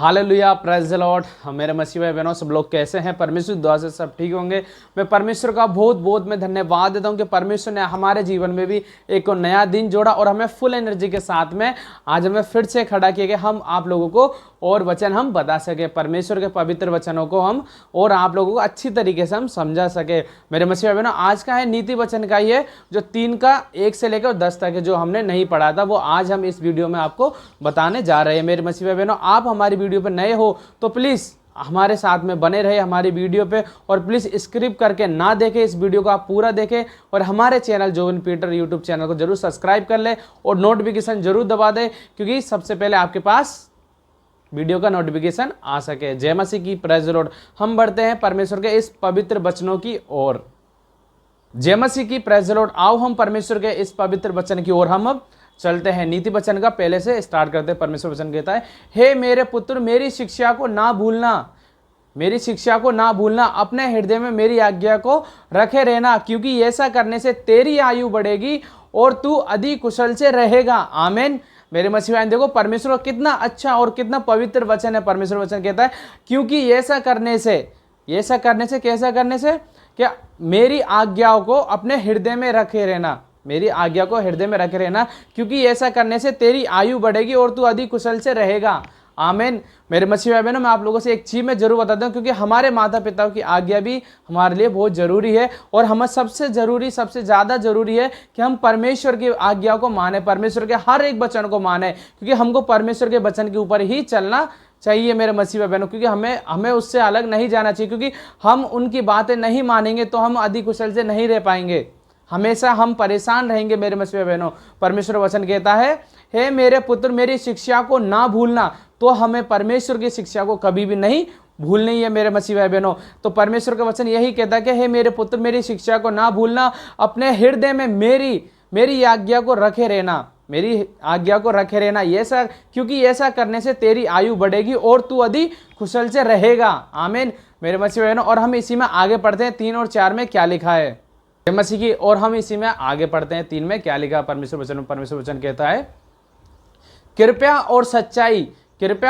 Hallelujah, praise the Lord. मेरे मसीह भाई बहनों, सब लोग कैसे हैं? परमेश्वर की दुआ से सब ठीक होंगे। मैं परमेश्वर का बहुत बहुत मैं धन्यवाद देता हूं कि परमेश्वर ने हमारे जीवन में भी एक नया दिन जोड़ा और हमें फुल एनर्जी के साथ में आज हमें फिर से खड़ा किया कि हम आप लोगों को और वचन हम बता सके, परमेश्वर के पवित्र वचनों को हम और आप लोगों को अच्छी तरीके से हम समझा सके। मेरे मसीह भाई बहनों, आज का है नीति वचन का ही है, जो 3 का 1 से लेकर 10 तक है, जो हमने नहीं पढ़ा था, वो आज हम इस वीडियो में आपको बताने जा रहे हैं। मेरे मसीह भाई बहनों, आप हमारी वीडियो पर नए हो तो प्लीज़ हमारे साथ में बने रहे हमारी वीडियो पे, और प्लीज़ स्क्रिप्ट करके ना देखें, इस वीडियो को आप पूरा देखें और हमारे चैनल जोविन पीटर यूट्यूब चैनल को जरूर सब्सक्राइब कर ले और नोटिफिकेशन जरूर दबा दे, क्योंकि सबसे पहले आपके पास वीडियो का नोटिफिकेशन आ सके। जय मसीह की, प्रेज़ द लॉर्ड। हम बढ़ते हैं परमेश्वर के इस पवित्र वचनों की ओर। जय मसीह की, प्रेज़ द लॉर्ड। आओ हम परमेश्वर के इस पवित्र वचन की ओर हम अब चलते हैं। नीति वचन का पहले से स्टार्ट करते हैं। परमेश्वर वचन कहता है, हे मेरे पुत्र, मेरी शिक्षा को ना भूलना, मेरी शिक्षा को ना भूलना, अपने हृदय में मेरी आज्ञा को रखे रहना, क्योंकि ऐसा करने से तेरी आयु बढ़ेगी और तू अधिक कुशल से रहेगा। आमीन। मेरे मसीह भाई, देखो परमेश्वर का कितना अच्छा और कितना पवित्र वचन है। परमेश्वर वचन कहता है, क्योंकि ऐसा करने से कैसा करने से, क्या मेरी आज्ञाओं को अपने हृदय में रखे रहना, मेरी आज्ञा को हृदय में रखे रहना, क्योंकि ऐसा करने से तेरी आयु बढ़ेगी और तू अधिक कुशल से रहेगा। आमीन। मेरे मसीह भाई बहनों, मैं आप लोगों से एक चीज में जरूर बताता हूँ, क्योंकि हमारे माता पिताओं की आज्ञा भी हमारे लिए बहुत जरूरी है, और हमें सबसे ज़्यादा जरूरी है कि हम परमेश्वर की आज्ञा को माने, परमेश्वर के हर एक वचन को माने, क्योंकि हमको परमेश्वर के वचन के ऊपर ही चलना चाहिए मेरे मसीह भाई बहनों, क्योंकि हमें उससे अलग नहीं जाना चाहिए, क्योंकि हम उनकी बातें नहीं मानेंगे तो हम अधिक कुशल से नहीं रह पाएंगे, हमेशा हम परेशान रहेंगे। मेरे मसीह भाई बहनों, परमेश्वर वचन कहता है, हे मेरे पुत्र, मेरी शिक्षा को ना भूलना, तो हमें परमेश्वर की शिक्षा को कभी भी नहीं भूलनी है। मेरे मसीह भाई बहनों, तो परमेश्वर का वचन यही कहता है कि हे मेरे पुत्र, मेरी शिक्षा को ना भूलना, अपने हृदय में मेरी आज्ञा को रखे रहना, मेरी आज्ञा को रखे रहना, ऐसा क्योंकि ऐसा करने से तेरी आयु बढ़ेगी और तू अधिक कुशल से रहेगा। आमीन। मेरे मसीह भाई बहनों, और हम इसी में आगे पढ़ते हैं 3 और 4 में क्या लिखा है मसीह की, और हम इसी में आगे पढ़ते हैं 3 में क्या लिखा परमेश्वर वचन कहता है, कृपया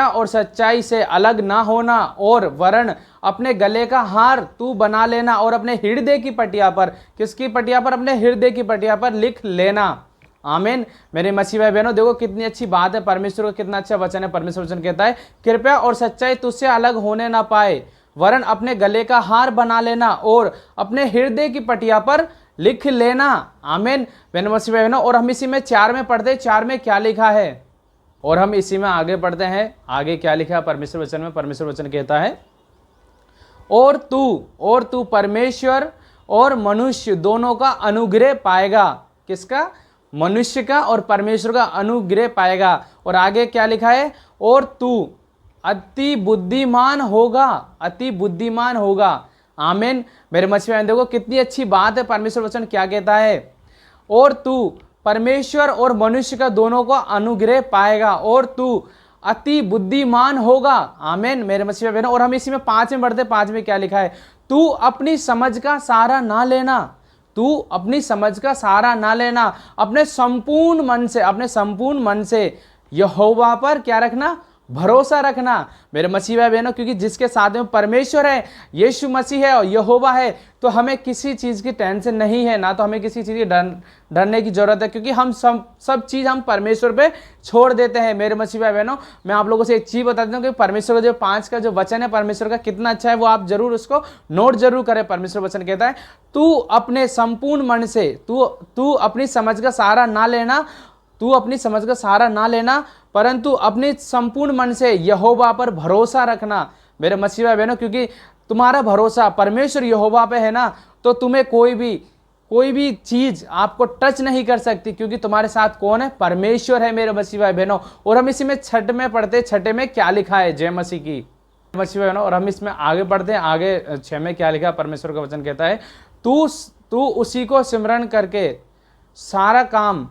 और सच्चाई से अलग ना होना, और वरन अपने गले का हार तू बना लेना और अपने हृदय की पटिया पर, किसकी पटिया पर? अपने हृदय की पटिया पर लिख लेना। आमीन। मेरे मसीह भाई बहनों, देखो कितनी अच्छी बात है, परमेश्वर का कितना अच्छा वचन है। परमेश्वर वचन कहता है, कृपया और सच्चाई तुझसे अलग होने ना पाए, वरन अपने गले का हार बना लेना और अपने हृदय की पटिया पर लिख लेना। आमीन। मेरे मसीह भाई बहनों, और हम इसी में 4 में पढ़ते हैं, 4 में क्या लिखा है, और हम इसी में आगे पढ़ते हैं, आगे क्या लिखा है परमेश्वर वचन में। परमेश्वर वचन कहता है, और तू परमेश्वर और मनुष्य दोनों का अनुग्रह पाएगा। किसका? मनुष्य का और परमेश्वर का अनुग्रह पाएगा। और आगे क्या लिखा है, और तू अति बुद्धिमान होगा। आमीन। मेरे मसीह भाई, देखो कितनी अच्छी बात है। परमेश्वर वचन क्या कहता है, और तू परमेश्वर और मनुष्य का दोनों को अनुग्रह पाएगा और तू अति बुद्धिमान होगा। आमीन। मेरे मसीह भाई बहनों, और हम इसी में 5 में बढ़ते, 5 में क्या लिखा है, तू अपनी समझ का सहारा ना लेना, अपने संपूर्ण मन से यहोवा पर क्या रखना? भरोसा रखना। मेरे मसीह भाई बहनों, क्योंकि जिसके साथ में परमेश्वर है, यीशु मसीह है और यहोवा है, तो हमें किसी चीज़ की टेंशन नहीं है, ना तो हमें किसी चीज़ की डरने की जरूरत है, क्योंकि हम सब चीज़ हम परमेश्वर पे छोड़ देते हैं। मेरे मसीह भाई बहनों, मैं आप लोगों से एक चीज़ बता देता हूँ कि परमेश्वर का जो 5 का जो वचन है परमेश्वर का कितना अच्छा है, वो आप जरूर उसको नोट जरूर करें। परमेश्वर वचन कहता है, तू अपने संपूर्ण मन से, तू अपनी समझ का सहारा ना लेना, परंतु अपने संपूर्ण मन से यहोवा पर भरोसा रखना। मेरे मसीह भाई बहनों, क्योंकि तुम्हारा भरोसा परमेश्वर यहोवा पे है ना, तो तुम्हें कोई भी चीज आपको टच नहीं कर सकती, क्योंकि तुम्हारे साथ कौन है? परमेश्वर है। मेरे मसीह भाई बहनों, और हम इसी में 6 में पढ़ते, 6 में क्या लिखा है जय मसीह की, मसीह भाई बहनों, और हम इसमें आगे पढ़ते हैं, आगे 6 में क्या लिखा? परमेश्वर का वचन कहता है, तू उसी को सिमरन करके सारा काम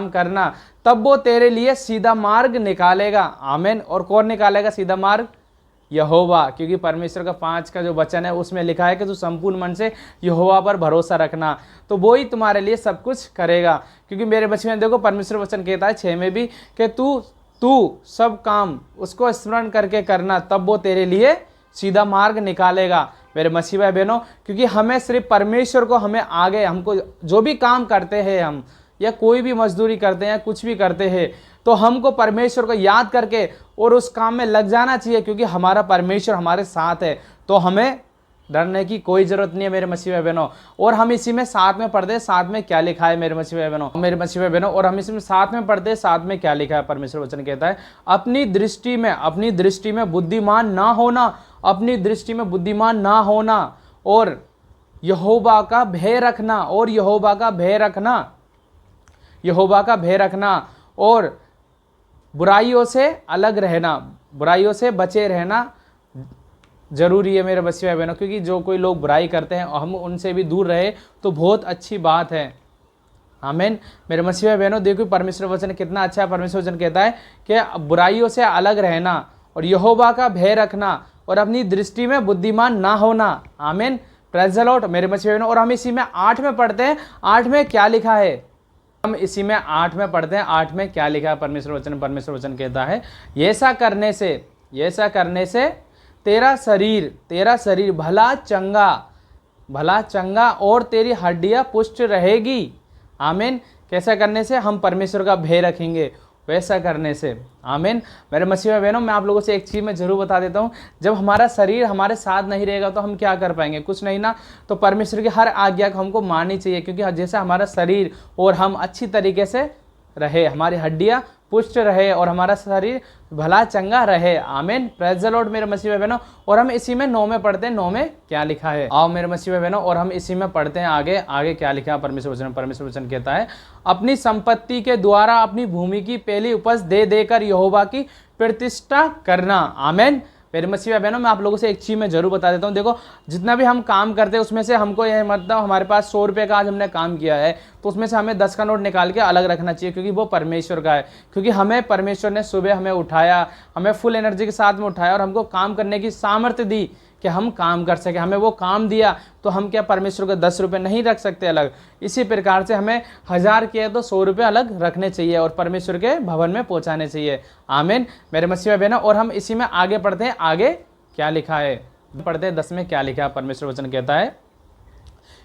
करना, तब वो तेरे लिए सीधा मार्ग निकालेगा। आमीन। और कौन निकालेगा सीधा मार्ग? यहोवा, क्योंकि परमेश्वर का 5 का जो वचन है उसमें लिखा है कि तू संपूर्ण मन से यहोवा पर भरोसा रखना, तो वो ही तुम्हारे लिए सब कुछ करेगा। क्योंकि मेरे बच्चे में देखो परमेश्वर वचन कहता है 6 में भी कि तू तू सब काम उसको स्मरण करके करना, तब वो तेरे लिए सीधा मार्ग निकालेगा मेरे मसीह भाई बहनों। क्योंकि हमें सिर्फ परमेश्वर को, हमें आगे, हमको जो भी काम करते हैं हम, या कोई भी मजदूरी करते हैं, कुछ भी करते हैं, तो हमको परमेश्वर को याद करके और उस काम में लग जाना चाहिए, क्योंकि हमारा परमेश्वर हमारे साथ है। तो हमें डरने की कोई जरूरत नहीं है मेरे मसीह भाई बहनों। और हम इसी में साथ में पढ़ते हैं, साथ में क्या लिखा है मेरे मसीह भाई बहनों, मेरे मसीह भाई बहनों। और हम इसी में साथ में पढ़ते हैं, साथ में क्या लिखा है। परमेश्वर वचन कहता है, अपनी दृष्टि में बुद्धिमान ना होना, अपनी दृष्टि में बुद्धिमान ना होना, और यहोवा का भय रखना, और यहोवा का भय रखना, यहोवा का भय रखना, और बुराइयों से अलग रहना, बुराइयों से बचे रहना जरूरी है मेरे मसीह भाई बहनों। क्योंकि जो कोई लोग बुराई करते हैं हम उनसे भी दूर रहे तो बहुत अच्छी बात है। आमीन मेरे मसीह भाई बहनों। देखो परमेश्वर वचन कितना अच्छा है। परमेश्वर वचन कहता है कि बुराइयों से अलग रहना और यहोवा का भय रखना और अपनी दृष्टि में बुद्धिमान ना होना। आमीन प्रेज़ द लॉर्ड मेरे मसीह भाई बहनों। और हम इसी में 8 में पढ़ते हैं, 8 में क्या लिखा है, हम इसी में 8 में पढ़ते हैं। 8 में क्या लिखा है परमेश्वर वचन कहता है, ऐसा करने से तेरा शरीर भला चंगा और तेरी हड्डियां पुष्ट रहेगी। आमीन। कैसा करने से? हम परमेश्वर का भय रखेंगे, वैसा करने से। आमीन मेरे मसीह भाई बहनों। मैं आप लोगों से एक चीज़ मैं जरूर बता देता हूँ, जब हमारा शरीर हमारे साथ नहीं रहेगा तो हम क्या कर पाएंगे? कुछ नहीं ना। तो परमेश्वर की हर आज्ञा को हमको माननी चाहिए, क्योंकि जैसे हमारा शरीर और हम अच्छी तरीके से रहे, हमारी हड्डियाँ पुष्ट रहे और हमारा शरीर भला चंगा रहे। आमीन प्रेज़ द लॉर्ड मेरे मसीह भाई बहनों। और हम इसी में 9 में पढ़ते हैं, 9 में क्या लिखा है। आओ मेरे मसीह भाई बहनों, और हम इसी में पढ़ते हैं आगे क्या लिखा है परमेश्वर वचन कहता है, अपनी संपत्ति के द्वारा अपनी भूमि की पहली उपज दे देकर यहोवा की प्रतिष्ठा करना। आमीन मेरे मसीह भाई बहनों। मैं आप लोगों से एक चीज़ मैं जरूर बता देता हूँ। देखो जितना भी हम काम करते हैं उसमें से हमको यह मतलब हमारे पास 100 रुपये का आज हमने काम किया है तो उसमें से हमें 10 का नोट निकाल के अलग रखना चाहिए, क्योंकि वो परमेश्वर का है। क्योंकि हमें परमेश्वर ने सुबह हमें उठाया, हमें फुल एनर्जी के साथ में उठाया और हमको काम करने की सामर्थ्य दी कि हम काम कर सके, हमें वो काम दिया। तो हम क्या परमेश्वर को 10 रुपये नहीं रख सकते अलग? इसी प्रकार से हमें 1000 किए तो 100 रुपये अलग रखने चाहिए और परमेश्वर के भवन में पहुंचाने चाहिए। आमीन मेरे मसीह भाई बहनों। और हम इसी में आगे पढ़ते हैं, आगे क्या लिखा है पढ़ते हैं 10 में क्या लिखा है। परमेश्वर वचन कहता है,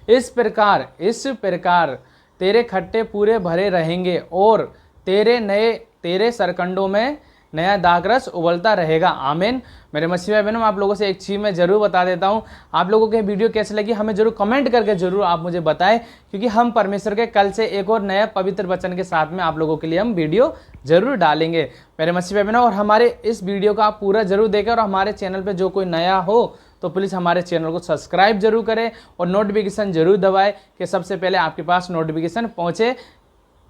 इस प्रकार तेरे खट्टे पूरे भरे रहेंगे और तेरे सरकंडों में नया दाखरस उबलता रहेगा। आमीन मेरे मसीह भाई बहनों। मैं आप लोगों से एक चीज़ मैं जरूर बता देता हूँ, आप लोगों के वीडियो कैसे लगी हमें जरूर कमेंट करके जरूर आप मुझे बताएं, क्योंकि हम परमेश्वर के कल से एक और नया पवित्र वचन के साथ में आप लोगों के लिए हम वीडियो जरूर डालेंगे मेरे मसीह भाई बहनों। और हमारे इस वीडियो को आप पूरा जरूर देखें, और हमारे चैनल पर जो कोई नया हो तो प्लीज़ हमारे चैनल को सब्सक्राइब जरूर करें और नोटिफिकेशन जरूर दबाएं कि सबसे पहले आपके पास नोटिफिकेशन पहुँचे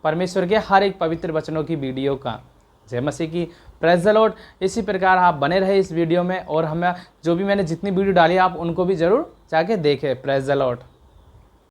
परमेश्वर के हर एक पवित्र वचनों की वीडियो का। जय मसीह की, प्रेज़ द लॉर्ड। इसी प्रकार आप बने रहे इस वीडियो में, और हमें जो भी मैंने जितनी वीडियो डाली आप उनको भी जरूर जाके देखें। Praise the Lord.